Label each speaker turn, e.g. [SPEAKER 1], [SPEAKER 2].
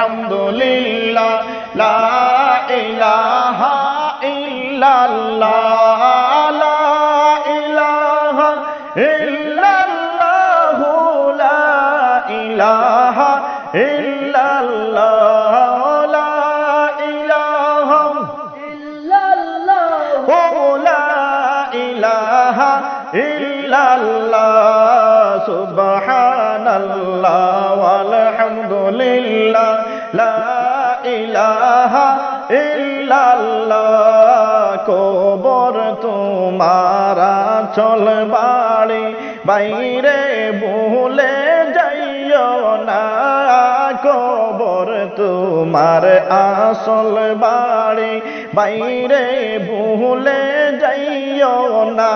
[SPEAKER 1] আলহামদুলিল্লাহ লা ইলাহা ইল্লাল্লাহ লা ইলাহা ইল্লাল্লাহ লা ইলাহা ইল্লাল্লাহ লা ইলাহা ইল্লাল্লাহ লা ইলাহা ইল্লাল্লাহ সুবহানাল্লাহ আলহামদুলিল্লাহ লা ইলাহা ইল্লাল্লাহ কবর তোমার চল বাড়ি বাইরে ভুলে যাইও না কবর তোমার আসল বাড়ি বাইরে ভুলে যাইও না